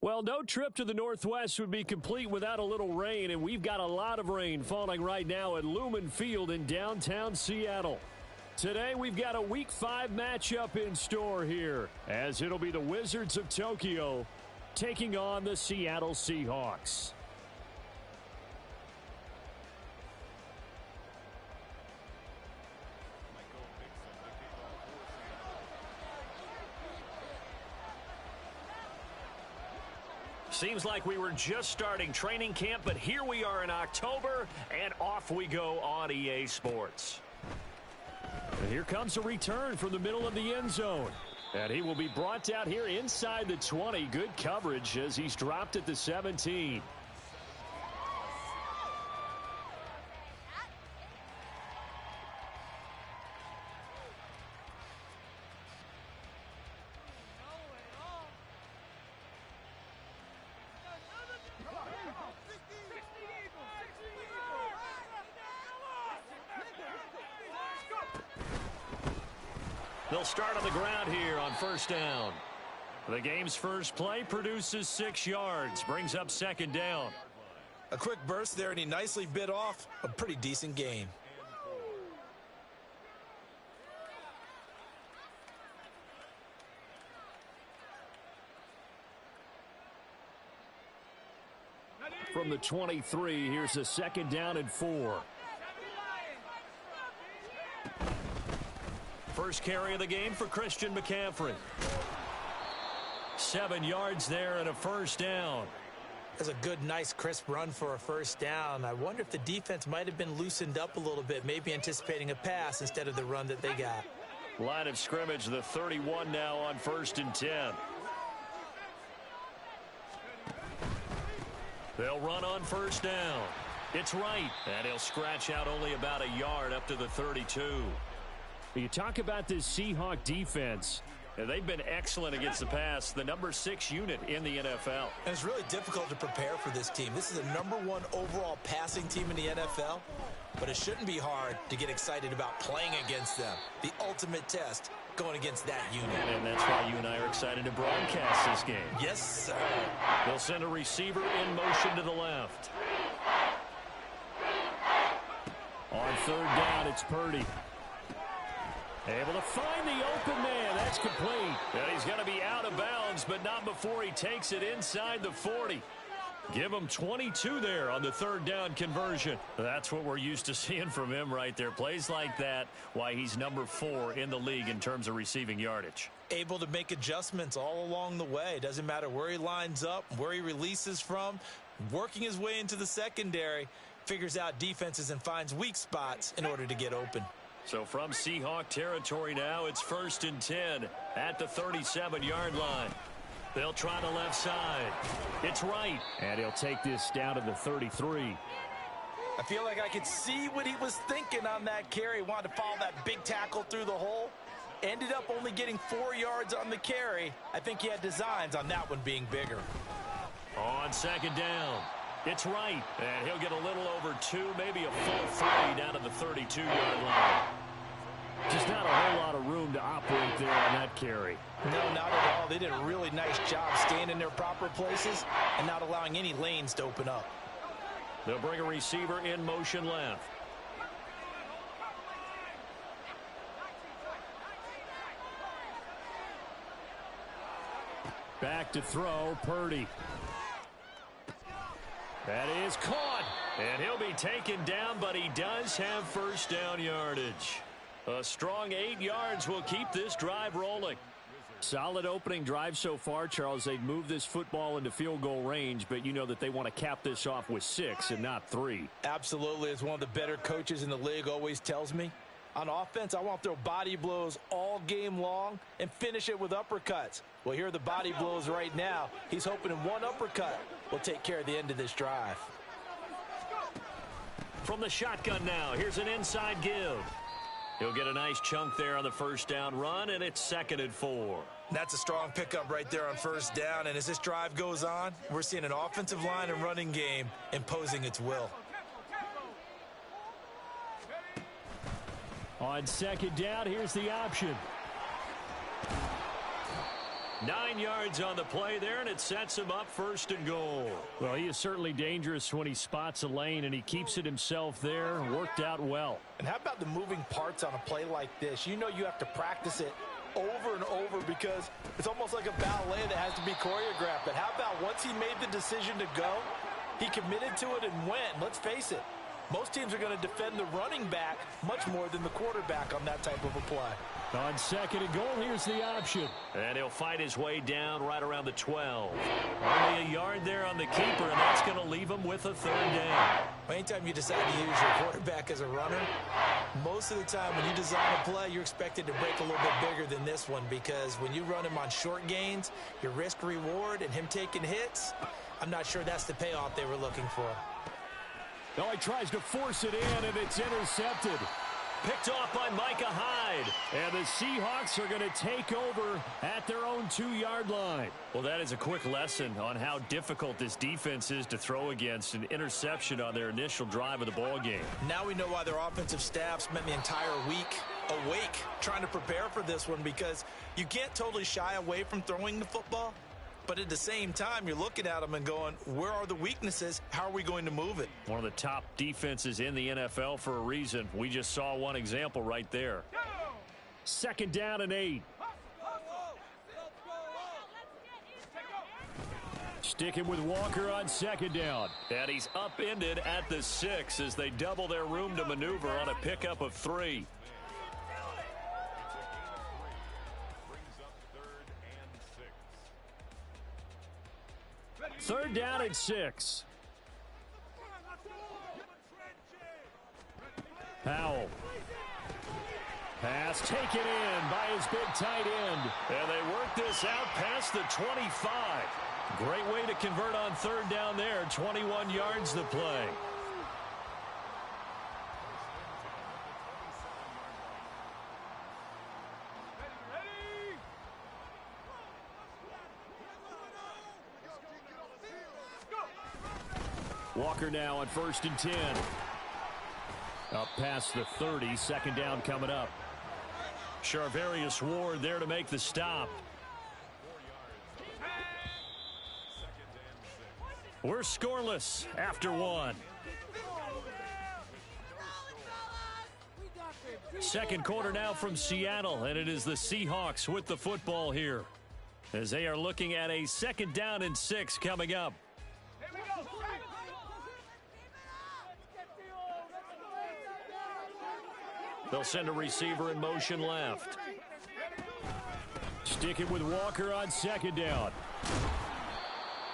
Well, no trip to the Northwest would be complete without a little rain, and we've got a lot of rain falling right now at Lumen Field in downtown Seattle. Today, we've got a Week 5 matchup in store here, as it'll be the Wizards of Tokyo taking on the Seattle Seahawks. Seems like we were just starting training camp, but here we are in October, and off we go on EA Sports. And here comes a return from the middle of the end zone. And he will be brought out here inside the 20. Good coverage as he's dropped at the 17. They'll start on the ground here on first down. The game's first play produces 6 yards, brings up second down. A quick burst there, and he nicely bit off a pretty decent gain. From the 23, here's a second down and 4. First carry of the game for Christian McCaffrey. 7 yards there and a first down. That's a good, nice, crisp run for a first down. I wonder if the defense might have been loosened up a little bit, maybe anticipating a pass instead of the run that they got. Line of scrimmage, the 31 now on first and 10. They'll run on first down. It's right, and he'll scratch out only about a yard up to the 32. You talk about this Seahawk defense. They've been excellent against the pass, the number 6 unit in the NFL. And it's really difficult to prepare for this team. This is the number 1 overall passing team in the NFL, but it shouldn't be hard to get excited about playing against them. The ultimate test going against that unit. And that's why you and I are excited to broadcast this game. Yes, sir. They'll send a receiver in motion to the left. On third down, it's Purdy. Able to find the open man. That's complete. And he's going to be out of bounds, but not before he takes it inside the 40. Give him 22 there on the third down conversion. That's what we're used to seeing from him right there. Plays like that, why he's number 4 in the league in terms of receiving yardage. Able to make adjustments all along the way. Doesn't matter where he lines up, where he releases from. Working his way into the secondary, figures out defenses and finds weak spots in order to get open. So from Seahawk territory now, it's first and 10 at the 37-yard line. They'll try the left side. It's right. And he'll take this down to the 33. I feel like I could see what he was thinking on that carry. Wanted to follow that big tackle through the hole. Ended up only getting 4 yards on the carry. I think he had designs on that one being bigger. On second down, it's right. And he'll get a little over 2, maybe a full 3 down to the 32-yard line. Just not a whole lot of room to operate there on that carry. No, not at all. They did a really nice job staying in their proper places and not allowing any lanes to open up. They'll bring a receiver in motion left. Back to throw, Purdy. That is caught, and he'll be taken down, but he does have first down yardage. A strong 8 yards will keep this drive rolling. Solid opening drive so far, Charles. They've moved this football into field goal range, but you know that they want to cap this off with 6 and not 3. Absolutely. As one of the better coaches in the league always tells me, on offense, I want to throw body blows all game long and finish it with uppercuts. Well, here are the body blows right now. He's hoping in one uppercut will take care of the end of this drive. From the shotgun now, here's an inside give. He'll get a nice chunk there on the first down run, and it's 2nd and 4. That's a strong pickup right there on first down, and as this drive goes on, we're seeing an offensive line and running game imposing its will. On second down, here's the option. 9 yards on the play there, and it sets him up 1st and goal. Well, he is certainly dangerous when he spots a lane, and he keeps it himself there. Worked out well. And how about the moving parts on a play like this? You know you have to practice it over and over because it's almost like a ballet that has to be choreographed. But how about once he made the decision to go, he committed to it and went. Let's face it, most teams are going to defend the running back much more than the quarterback on that type of a play. On 2nd and goal, here's the option. And he'll fight his way down right around the 12. Only a yard there on the keeper, and that's going to leave him with a 3rd down. Anytime you decide to use your quarterback as a runner, most of the time when you design a play, you're expected to break a little bit bigger than this one because when you run him on short gains, your risk-reward and him taking hits, I'm not sure that's the payoff they were looking for. No, he tries to force it in, and it's intercepted. Picked off by Micah Hyde. And the Seahawks are going to take over at their own 2-yard line. Well, that is a quick lesson on how difficult this defense is to throw against. An interception on their initial drive of the ball game. Now we know why their offensive staff spent the entire week awake trying to prepare for this one because you can't totally shy away from throwing the football. But at the same time, you're looking at them and going, where are the weaknesses? How are we going to move it? One of the top defenses in the NFL for a reason. We just saw one example right there. 2nd down and 8. Sticking with Walker on 2nd down. And he's upended at the 6 as they double their room to maneuver on a pickup of 3. Third down and 6. Powell. Pass taken in by his big tight end. And they work this out past the 25. Great way to convert on 3rd down there. 21 yards the play. Walker now on 1st and 10. Up past the 30, 2nd down coming up. Charvarius Ward there to make the stop. We're scoreless after 1. 2nd quarter now from Seattle, and it is the Seahawks with the football here as they are looking at a 2nd down and 6 coming up. They'll send a receiver in motion left. Sticking with Walker on 2nd down.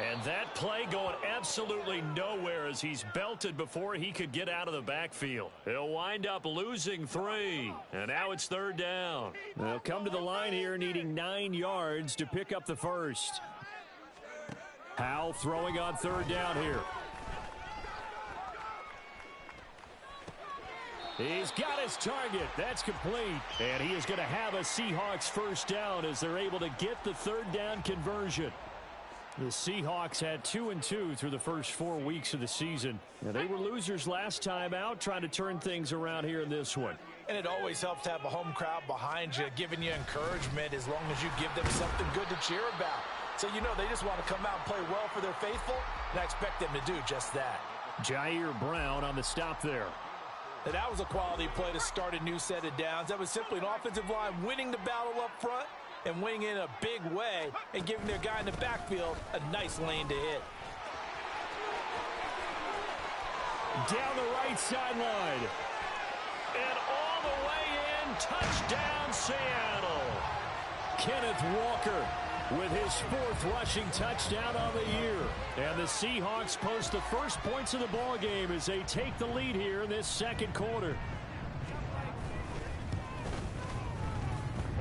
And that play going absolutely nowhere as he's belted before he could get out of the backfield. He'll wind up losing 3. And now it's 3rd down. They'll come to the line here needing 9 yards to pick up the 1st. Powell throwing on 3rd down here. He's got his target. That's complete. And he is going to have a Seahawks 1st down as they're able to get the 3rd down conversion. The Seahawks had 2-2 through the first 4 weeks of the season. And they were losers last time out, trying to turn things around here in this one. And it always helps to have a home crowd behind you, giving you encouragement as long as you give them something good to cheer about. So you know they just want to come out and play well for their faithful, and I expect them to do just that. Jair Brown on the stop there. And that was a quality play to start a new set of downs. That was simply an offensive line winning the battle up front and winning in a big way and giving their guy in the backfield a nice lane to hit. Down the right sideline. And all the way in, touchdown Seattle. Kenneth Walker with his 4th rushing touchdown on the year. And the Seahawks post the first points of the ball game as they take the lead here in this 2nd quarter.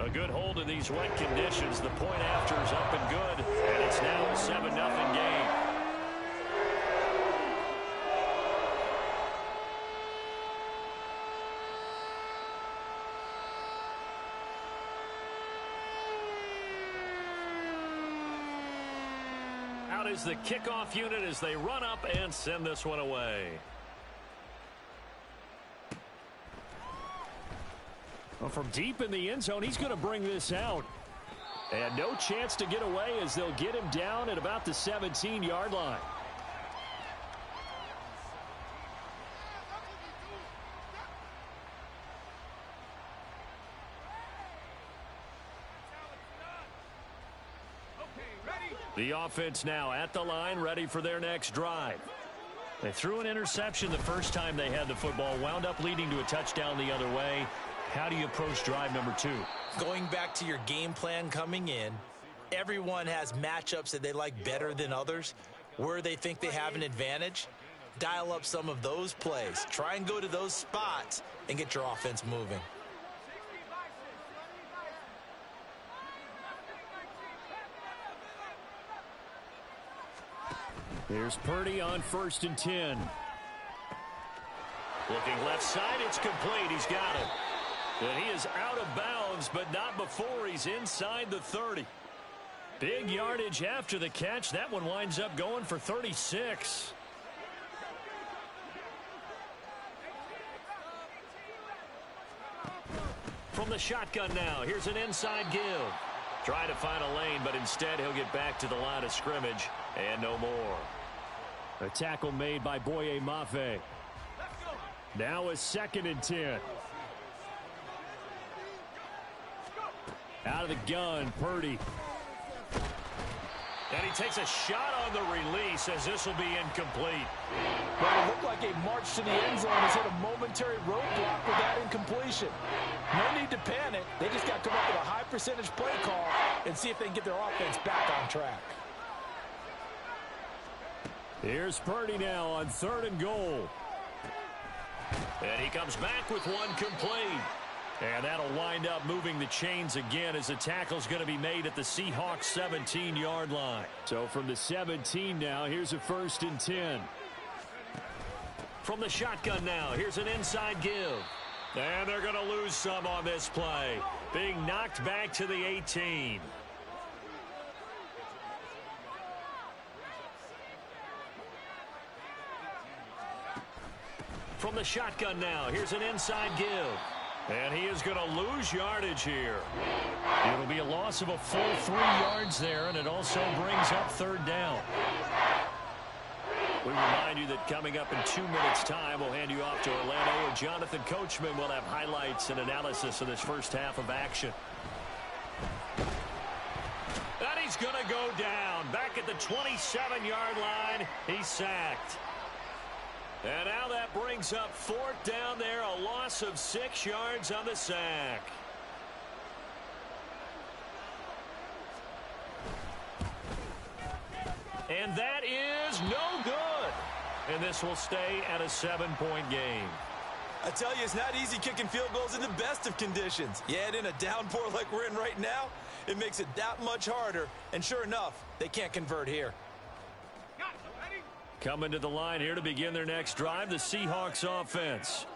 A good hold in these wet conditions. The point after is up and good, and it's now a 7-0 game. Out is the kickoff unit as they run up and send this one away. Well, from deep in the end zone, he's going to bring this out. And no chance to get away as they'll get him down at about the 17-yard line. The offense now at the line, ready for their next drive. They threw an interception the first time they had the football, wound up leading to a touchdown the other way. How do you approach drive number 2? Going back to your game plan coming in, everyone has matchups that they like better than others. Where they think they have an advantage, dial up some of those plays. Try and go to those spots and get your offense moving. Here's Purdy on 1st and 10. Looking left side, it's complete. He's got it. And he is out of bounds, but not before he's inside the 30. Big yardage after the catch. That one winds up going for 36. From the shotgun now, here's an inside give. Trying to find a lane, but instead he'll get back to the line of scrimmage and no more. A tackle made by Boye Mafe. Now a 2nd and 10. Out of the gun, Purdy. And he takes a shot on the release as this will be incomplete. Well, it looked like a march to the end zone has hit a momentary roadblock with that incompletion. No need to panic. They just got to come up with a high percentage play call and see if they can get their offense back on track. Here's Purdy now on 3rd and goal. And he comes back with one complete. And that'll wind up moving the chains again as the tackle's going to be made at the Seahawks 17-yard line. So from the 17 now, here's a 1st and 10. From the shotgun now, here's an inside give. And they're going to lose some on this play. Being knocked back to the 18. From the shotgun now, here's an inside give. And he is going to lose yardage here. It'll be a loss of a full 3 yards there, and it also brings up 3rd down. We remind you that coming up in 2 minutes' time, we'll hand you off to Orlando, where Jonathan Coachman will have highlights and analysis of this first half of action. And he's going to go down. Back at the 27-yard line, he's sacked. And now that brings up 4th down there, a loss of 6 yards on the sack. And that is no good. And this will stay at a 7-point game. I tell you, it's not easy kicking field goals in the best of conditions. You add in a downpour like we're in right now, it makes it that much harder. And sure enough, they can't convert here. Coming to the line here to begin their next drive, the Seahawks offense.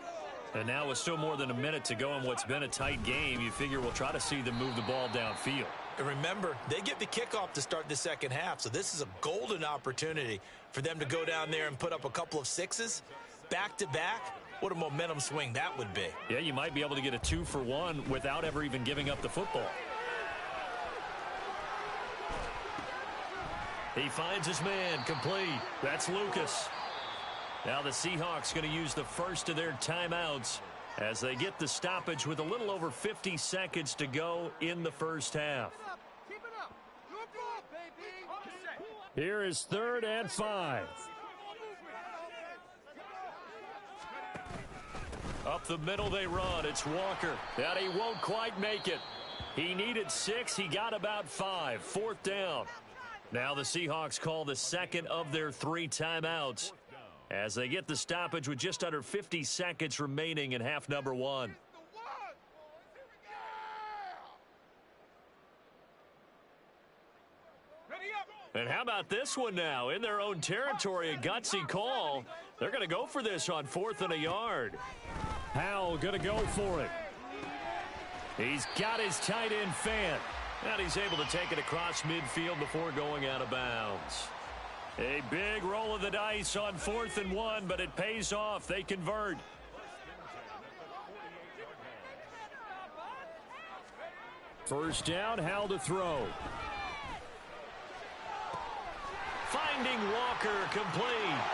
And now with still more than a minute to go in what's been a tight game, you figure we'll try to see them move the ball downfield. And remember, they get the kickoff to start the second half, so this is a golden opportunity for them to go down there and put up a couple of 6s. Back-to-back, what a momentum swing that would be. Yeah, you might be able to get a 2-for-1 without ever even giving up the football. He finds his man, complete. That's Lucas. Now the Seahawks going to use the first of their timeouts as they get the stoppage with a little over 50 seconds to go in the first half. Here is 3rd and 5. Up the middle they run. It's Walker. And he won't quite make it. He needed 6. He got about 5. 4th down. Now the Seahawks call the second of their 3 timeouts as they get the stoppage with just under 50 seconds remaining in half number 1. And how about this one now? In their own territory, a gutsy call. They're going to go for this on 4th and a yard. Howell going to go for it. He's got his tight end Fant. And he's able to take it across midfield before going out of bounds. A big roll of the dice on 4th and 1, but it pays off. They convert. First down, Howell to throw. Finding Walker, complete.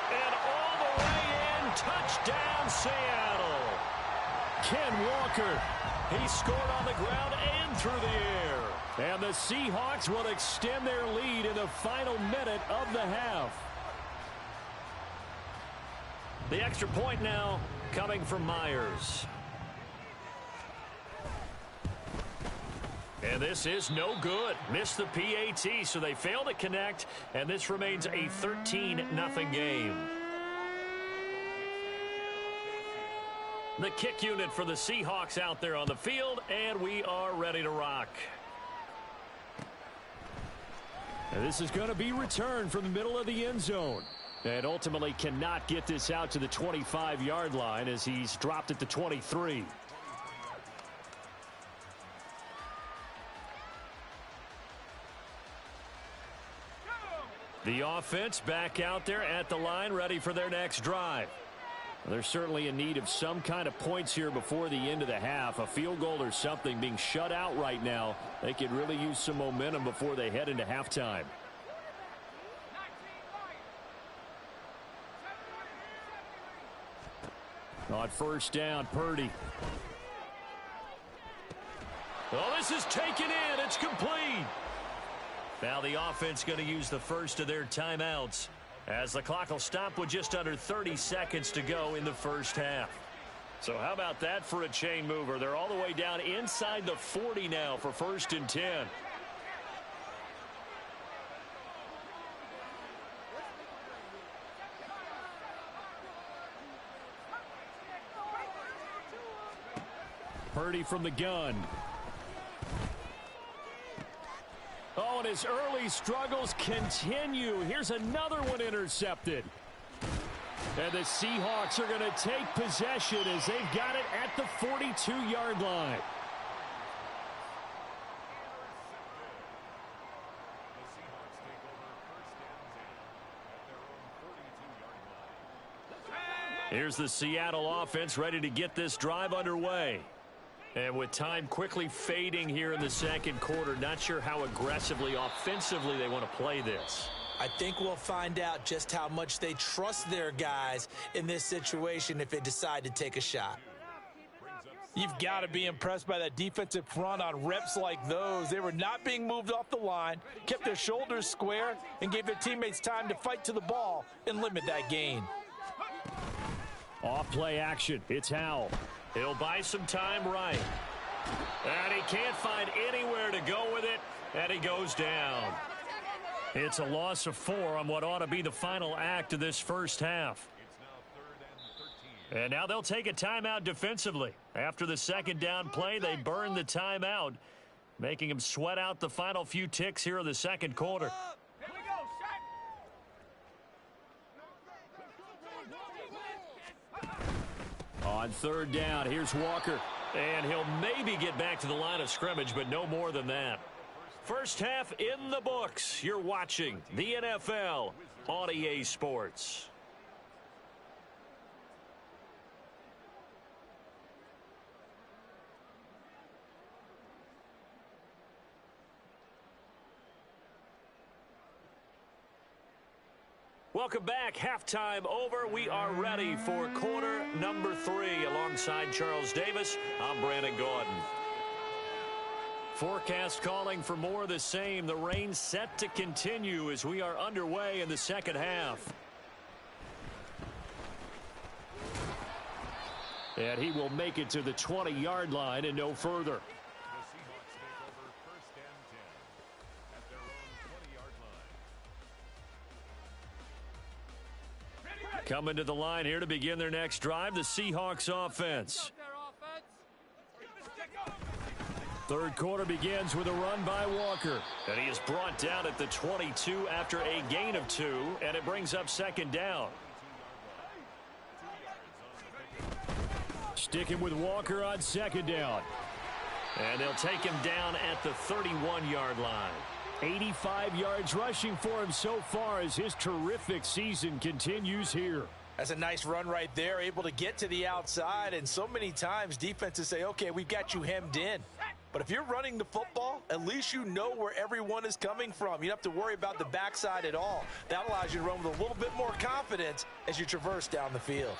And all the way in, touchdown Seattle. Ken Walker, he scored on the ground and through the air. And the Seahawks will extend their lead in the final minute of the half. The extra point now coming from Myers. And this is no good. Missed the PAT, so they fail to connect, and this remains a 13-0 game. The kick unit for the Seahawks out there on the field, and we are ready to rock. And this is going to be returned from the middle of the end zone. And ultimately cannot get this out to the 25-yard line as he's dropped it to 23. The offense back out there at the line, ready for their next drive. They're certainly in need of some kind of points here before the end of the half. A field goal or something. Being shut out right now, they could really use some momentum before they head into halftime. On first down, Purdy. Oh, this is taken in. It's complete. Now the offense going to use the first of their timeouts as the clock will stop with just under 30 seconds to go in the first half. So how about that for a chain mover? They're all the way down inside the 40 now for 1st and 10. Purdy from the gun. Oh, and his early struggles continue. Here's another one intercepted. And the Seahawks are going to take possession as they've got it at the 42-yard line. Here's the Seattle offense ready to get this drive underway. And with time quickly fading here in the second quarter, not sure how aggressively, offensively they want to play this. I think we'll find out just how much they trust their guys in this situation if they decide to take a shot. You've got to be impressed by that defensive front on reps like those. They were not being moved off the line, kept their shoulders square, and gave their teammates time to fight to the ball and limit that gain. Off play action. It's Howell. He'll buy some time right. And he can't find anywhere to go with it, and he goes down. It's a loss of 4 on what ought to be the final act of this first half. And now they'll take a timeout defensively. After the second down play, they burn the timeout, making them sweat out the final few ticks here in the second quarter. On third down, here's Walker. And he'll maybe get back to the line of scrimmage, but no more than that. First half in the books. You're watching the NFL on EA Sports. Welcome back. Halftime over. We are ready for quarter number 3. Alongside Charles Davis, I'm Brandon Gaudin. Forecast calling for more of the same. The rain set to continue as we are underway in the second half. And he will make it to the 20-yard line and no further. Coming to the line here to begin their next drive, the Seahawks offense. Third quarter begins with a run by Walker. And he is brought down at the 22 after a gain of 2, and it brings up second down. Sticking with Walker on second down. And they'll take him down at the 31-yard line. 85 yards rushing for him so far as his terrific season continues here. That's a nice run right there, able to get to the outside, and so many times defenses say, okay, we've got you hemmed in. But if you're running the football, at least you know where everyone is coming from. You don't have to worry about the backside at all. That allows you to run with a little bit more confidence as you traverse down the field.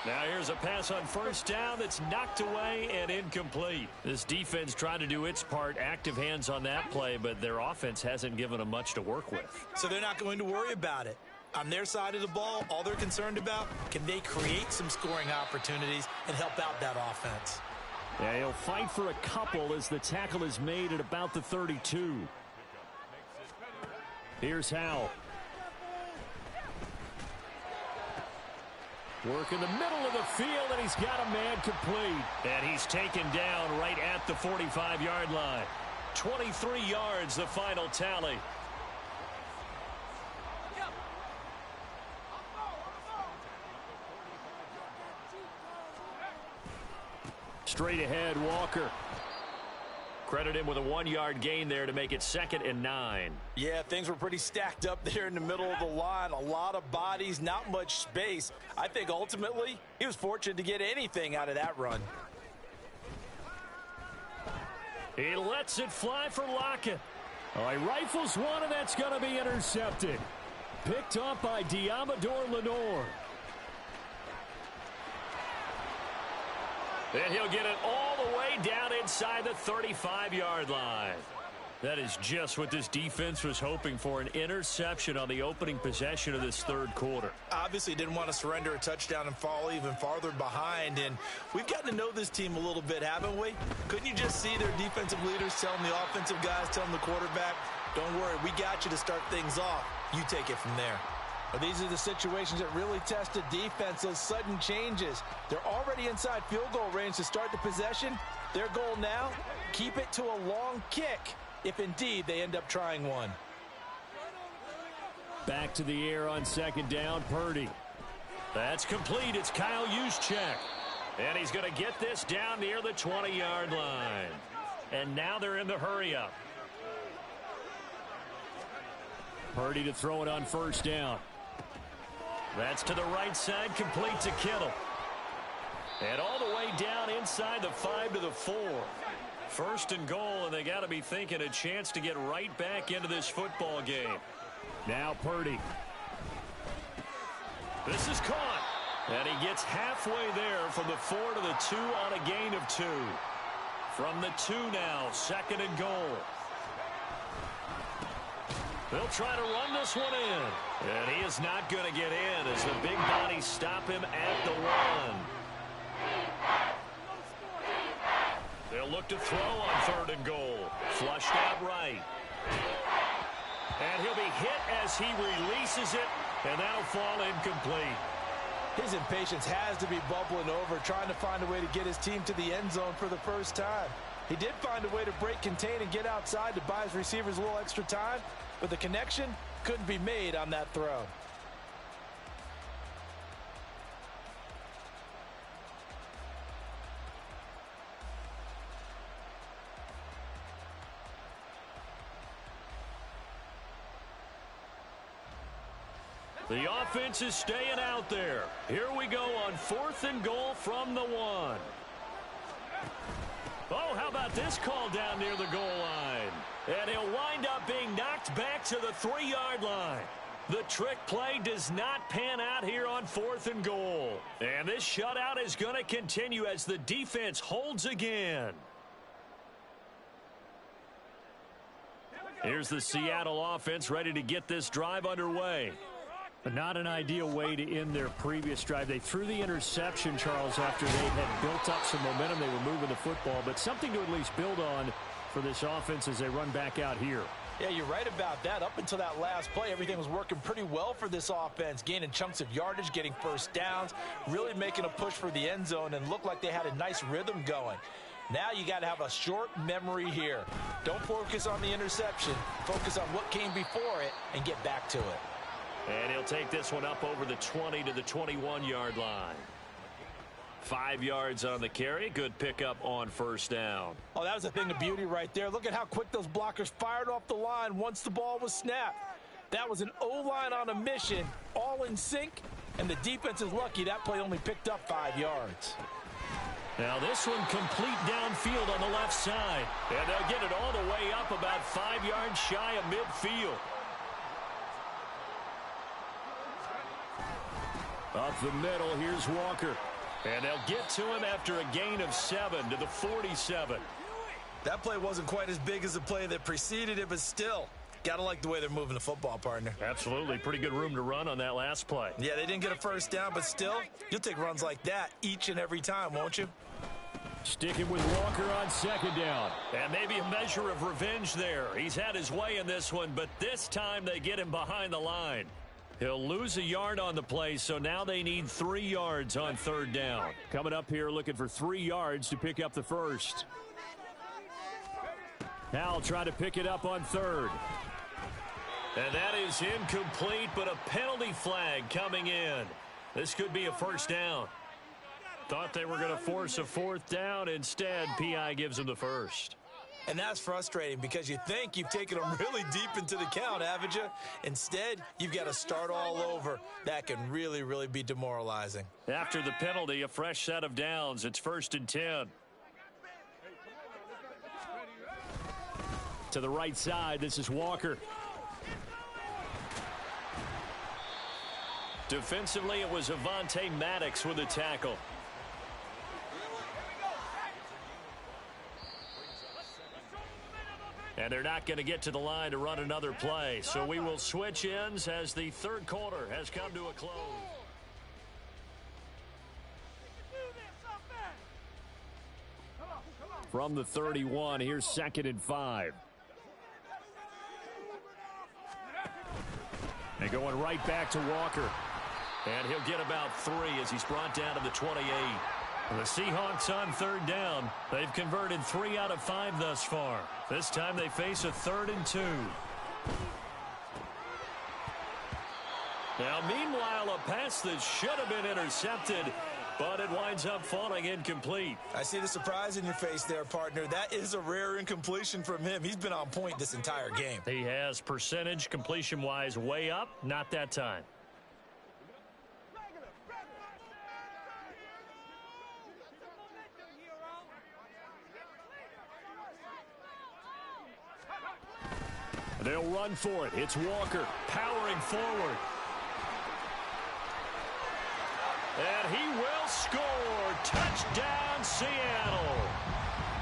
Now here's a pass on first down that's knocked away and incomplete. This defense tried to do its part, active hands on that play, but their offense hasn't given them much to work with. So they're not going to worry about it. On their side of the ball, all they're concerned about, can they create some scoring opportunities and help out that offense? Yeah, he'll fight for a couple as the tackle is made at about the 32. Here's Howell. Work in the middle of the field, and he's got a man complete. And he's taken down right at the 45-yard line. 23 yards, the final tally. Straight ahead, Walker. Credit him with a 1-yard gain there to make it 2nd and 9. Yeah, things were pretty stacked up there in the middle of the line. A lot of bodies, not much space. I think ultimately he was fortunate to get anything out of that run. He lets it fly for Lockett. Oh, he rifles one, and that's going to be intercepted. Picked up by Diamador Lenore. And he'll get it all the way down inside the 35-yard line. That is just what this defense was hoping for, an interception on the opening possession of this third quarter. Obviously didn't want to surrender a touchdown and fall even farther behind, and we've gotten to know this team a little bit, haven't we? Couldn't you just see their defensive leaders telling the offensive guys, telling the quarterback, don't worry, we got you to start things off. You take it from there. But these are the situations that really test a defense, those sudden changes. They're already inside field goal range to start the possession. Their goal now, keep it to a long kick, if indeed they end up trying one. Back to the air on 2nd down, Purdy. That's complete. It's Kyle Juszczyk. And he's going to get this down near the 20-yard line. And now they're in the hurry-up. Purdy to throw it on first down. That's to the right side, complete to Kittle. And all the way down inside the 5 to the 4. 1st and goal, and they got to be thinking a chance to get right back into this football game. Now Purdy. This is caught. And he gets halfway there from the 4 to the 2 on a gain of 2. From the 2 now, 2nd and goal. They'll try to run this one in. And he is not going to get in as the big bodies stop him at the 1. They'll look to throw on 3rd and goal. Flushed out right. And he'll be hit as he releases it, and that'll fall incomplete. His impatience has to be bubbling over, trying to find a way to get his team to the end zone for the first time. He did find a way to break contain and get outside to buy his receivers a little extra time, but the connection couldn't be made on that throw. The offense is staying out there. Here we go on 4th and goal from the 1. Oh, how about this call down near the goal line? And he'll wind up being knocked back to the 3-yard line. The trick play does not pan out here on 4th and goal. And this shutout is going to continue as the defense holds again. Here's the Seattle offense ready to get this drive underway. But not an ideal way to end their previous drive. They threw the interception, Charles, after they had built up some momentum. They were moving the football, but something to at least build on for this offense as they run back out here. Yeah, you're right about that. Up until that last play, everything was working pretty well for this offense, gaining chunks of yardage, getting first downs, really making a push for the end zone, and looked like they had a nice rhythm going. Now you got to have a short memory here. Don't focus on the interception. Focus on what came before it and get back to it. And he'll take this one up over the 20 to the 21-yard line. 5 yards on the carry. Good pickup on first down. Oh, that was a thing of beauty right there. Look at how quick those blockers fired off the line once the ball was snapped. That was an O-line on a mission, all in sync, and the defense is lucky that play only picked up 5 yards. Now this one complete downfield on the left side. And they'll get it all the way up about 5 yards shy of midfield. Up the middle, here's Walker. And they'll get to him after a gain of 7 to the 47. That play wasn't quite as big as the play that preceded it, but still, gotta like the way they're moving the football, partner. Absolutely. Pretty good room to run on that last play. Yeah, they didn't get a first down, but still, you'll take runs like that each and every time, won't you? Sticking with Walker on second down. And maybe a measure of revenge there. He's had his way in this one, but this time they get him behind the line. He'll lose a yard on the play, so now they need 3 yards on third down. Coming up here looking for 3 yards to pick up the first. Howell try to pick it up on third. And that is incomplete, but a penalty flag coming in. This could be a first down. Thought they were going to force a fourth down. Instead, P.I. gives them the first. And that's frustrating because you think you've taken them really deep into the count, haven't you? Instead, you've got to start all over. That can really, really be demoralizing. After the penalty, a fresh set of downs. It's 1st and 10. To the right side, this is Walker. Defensively, it was Avonte Maddox with a tackle. And they're not going to get to the line to run another play. So we will switch ends as the third quarter has come to a close. From the 31, here's 2nd and 5. And going right back to Walker. And he'll get about 3 as he's brought down to the 28. The Seahawks on third down. They've converted 3 out of 5 thus far. This time they face a 3rd and 2. Now, meanwhile, a pass that should have been intercepted, but it winds up falling incomplete. I see the surprise in your face there, partner. That is a rare incompletion from him. He's been on point this entire game. He has percentage completion-wise way up, not that time. They'll run for it. It's Walker powering forward. And he will score. Touchdown, Seattle.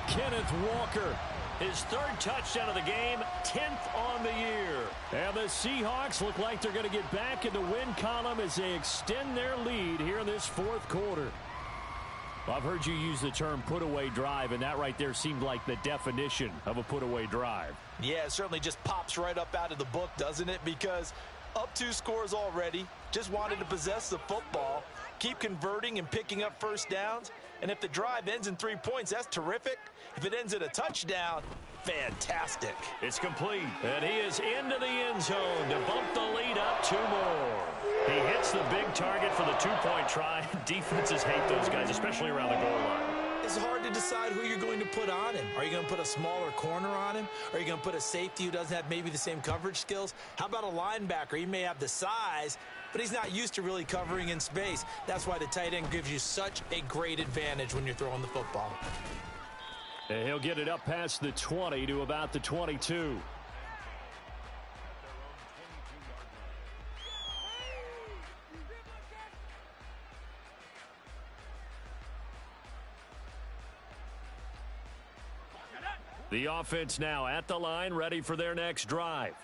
Kenneth Walker, his 3rd touchdown of the game, 10th on the year. And the Seahawks look like they're going to get back in the win column as they extend their lead here in this 4th quarter. I've heard you use the term put-away drive, and that right there seemed like the definition of a put-away drive. Yeah, it certainly just pops right up out of the book, doesn't it? Because up 2 scores already, just wanted to possess the football, keep converting and picking up first downs. And if the drive ends in 3 points, that's terrific. If it ends in a touchdown, fantastic. It's complete, and he is into the end zone to bump the lead up 2 more. He hits the big target for the 2-point try. Defenses hate those guys, especially around the goal line. It's hard to decide who you're going to put on him. Are you going to put a smaller corner on him? Are you going to put a safety who doesn't have maybe the same coverage skills? How about a linebacker? He may have the size, but he's not used to really covering in space. That's why the tight end gives you such a great advantage when you're throwing the football. And he'll get it up past the 20 to about the 22. The offense now at the line, ready for their next drive.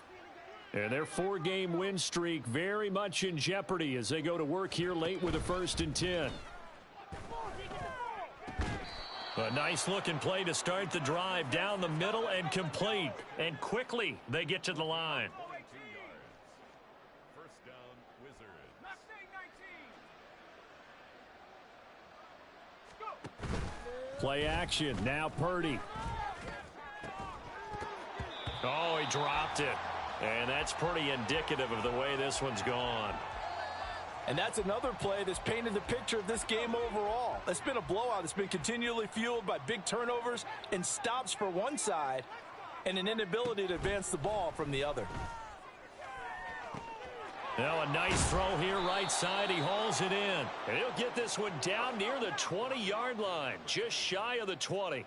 And their 4-game win streak very much in jeopardy as they go to work here late with a 1st and 10. A nice-looking play to start the drive down the middle and complete. And quickly they get to the line. First down, Wizards. Play action. Now Purdy. Oh, he dropped it. And that's pretty indicative of the way this one's gone. And that's another play that's painted the picture of this game overall. It's been a blowout. It's been continually fueled by big turnovers and stops for one side and an inability to advance the ball from the other. Now a nice throw here right side. He hauls it in. And he'll get this one down near the 20-yard line, just shy of the 20.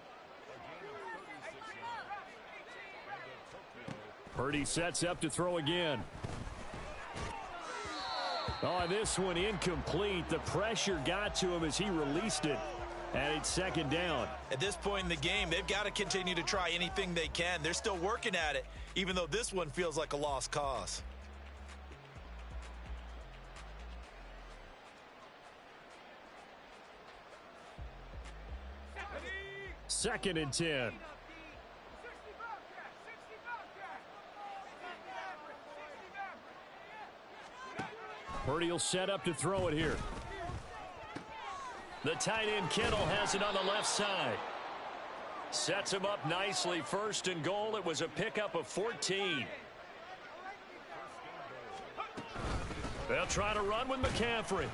Purdy sets up to throw again. Oh, this one incomplete. The pressure got to him as he released it. And it's second down. At this point in the game, they've got to continue to try anything they can. They're still working at it, even though this one feels like a lost cause. Second and 10. Purdy will set up to throw it here. The tight end Kittle has it on the left side. Sets him up nicely. First and goal. It was a pickup of 14. They'll try to run with McCaffrey.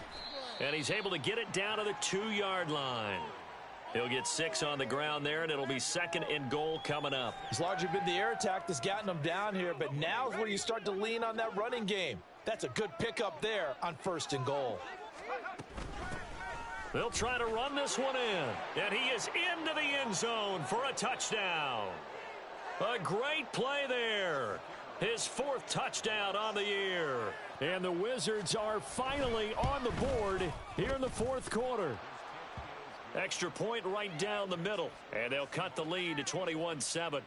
And he's able to get it down to the 2-yard line. He'll get 6 on the ground there, and it'll be second and goal coming up. It's largely been the air attack that's gotten them down here, but now's where you start to lean on that running game. That's a good pickup there on first and goal. They'll try to run this one in, and he is into the end zone for a touchdown. A great play there. His 4th touchdown on the year. And the Wizards are finally on the board here in the 4th quarter. Extra point right down the middle, and they'll cut the lead to 21-7.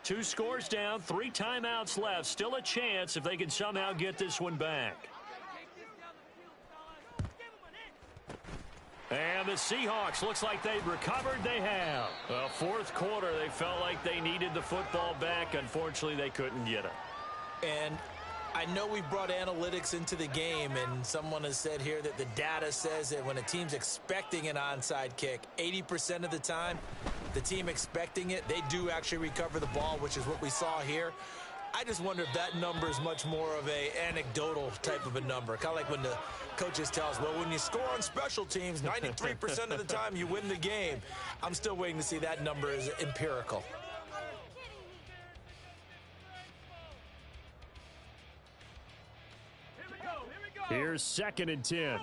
2 scores down, 3 timeouts left. Still a chance if they can somehow get this one back. And the Seahawks, looks like they've recovered. They have. Well, 4th quarter, they felt like they needed the football back. Unfortunately, they couldn't get it. And I know we brought analytics into the game, and someone has said here that the data says that when a team's expecting an onside kick, 80% of the time, the team expecting it, they do actually recover the ball, which is what we saw here. I just wonder if that number is much more of a anecdotal type of a number. Kind of like when the coaches tell us, well, when you score on special teams, 93% of the time you win the game. I'm still waiting to see that number is empirical. Here's second and 10.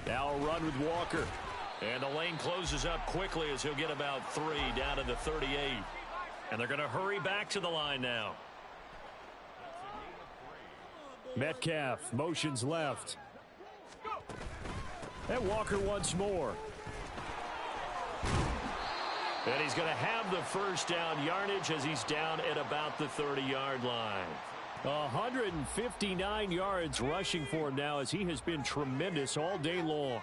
Now a run with Walker. And the lane closes up quickly as he'll get about 3 down to the 38. And they're going to hurry back to the line now. Metcalf motions left. And Walker once more. And he's going to have the first down yardage as he's down at about the 30-yard line. 159 yards rushing for him now as he has been tremendous all day long.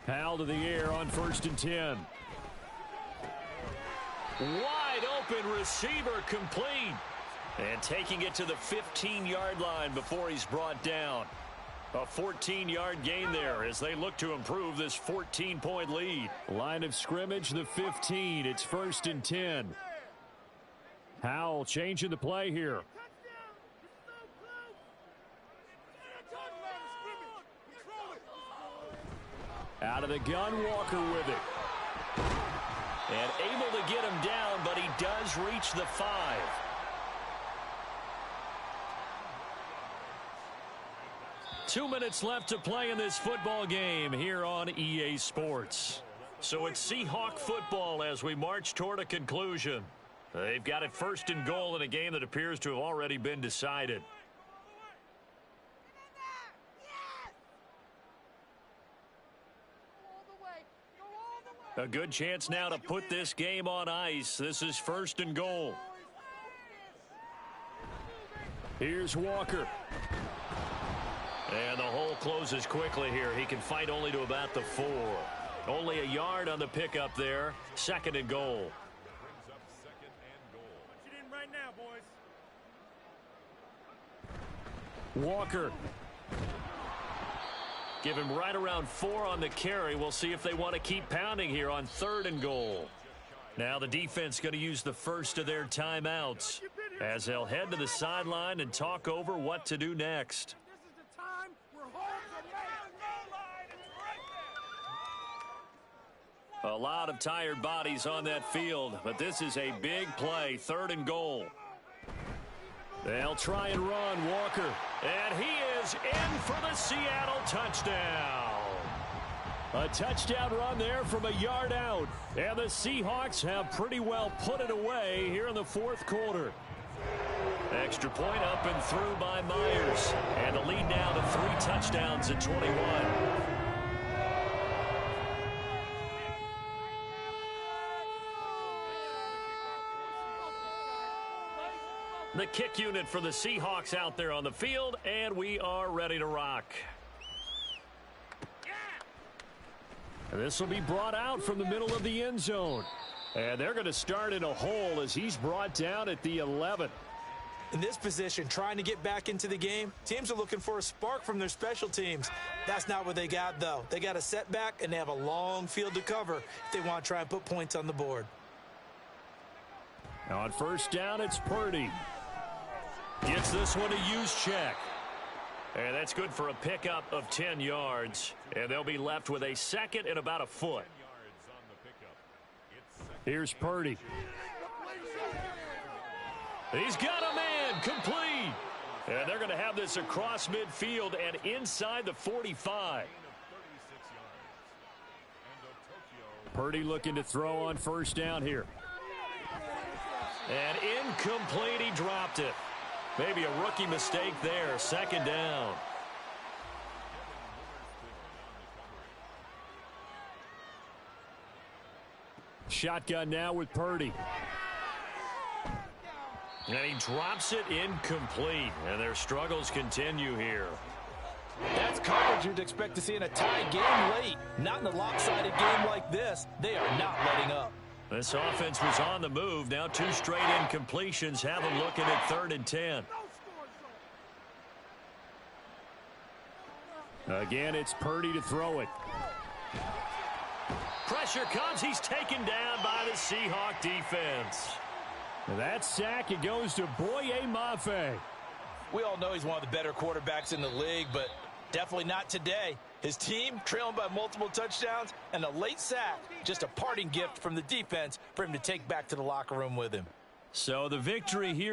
Powell to the air on first and 10. Wide open receiver complete. And taking it to the 15-yard line before he's brought down. A 14-yard gain there as they look to improve this 14-point lead. Line of scrimmage, the 15. It's first and 10. Powell changing the play here. Out of the gun, Walker with it. And able to get him down, but he does reach the 5. Two minutes left to play in this football game here on EA Sports. So it's Seahawk football as we march toward a conclusion. They've got it first and goal in a game that appears to have already been decided. A good chance now to put this game on ice. This is first and goal. Here's Walker. And the hole closes quickly here. He can fight only to about the 4. Only a yard on the pickup there. Second and goal. Walker. Give him right around 4 on the carry. We'll see if they want to keep pounding here on third and goal. Now the defense going to use the first of their timeouts as they'll head to the sideline and talk over what to do next. A lot of tired bodies on that field, but this is a big play, 3rd and goal. They'll try and run Walker, and he is in for the Seattle touchdown. A touchdown run there from a yard out, and the Seahawks have pretty well put it away here in the 4th quarter. Extra point up and through by Myers, and the lead now to 3 touchdowns at 21. The kick unit for the Seahawks out there on the field, and we are ready to rock. And this will be brought out from the middle of the end zone. And they're going to start in a hole as he's brought down at the 11. In this position, trying to get back into the game, teams are looking for a spark from their special teams. That's not what they got, though. They got a setback, and they have a long field to cover if they want to try and put points on the board. Now on 1st down, it's Purdy. Gets this one to Juszczyk. And that's good for a pickup of 10 yards. And they'll be left with a 2nd and about a foot. Here's Purdy. He's got a man, complete. And they're going to have this across midfield and inside the 45. Purdy looking to throw on 1st down here. And incomplete, he dropped it. Maybe a rookie mistake there, 2nd down. Shotgun now with Purdy. And he drops it incomplete. And their struggles continue here. That's coverage you'd expect to see in a tie game late. Not in a lopsided game like this. They are not letting up. This offense was on the move. Now 2 straight incompletions have them looking at 3rd and 10. Again, it's Purdy to throw it. Pressure comes. He's taken down by the Seahawk defense. That sack, it goes to Boye Mafe. We all know he's one of the better quarterbacks in the league, but definitely not today. His team trailing by multiple touchdowns and a late sack. Just a parting gift from the defense for him to take back to the locker room with him. So the victory here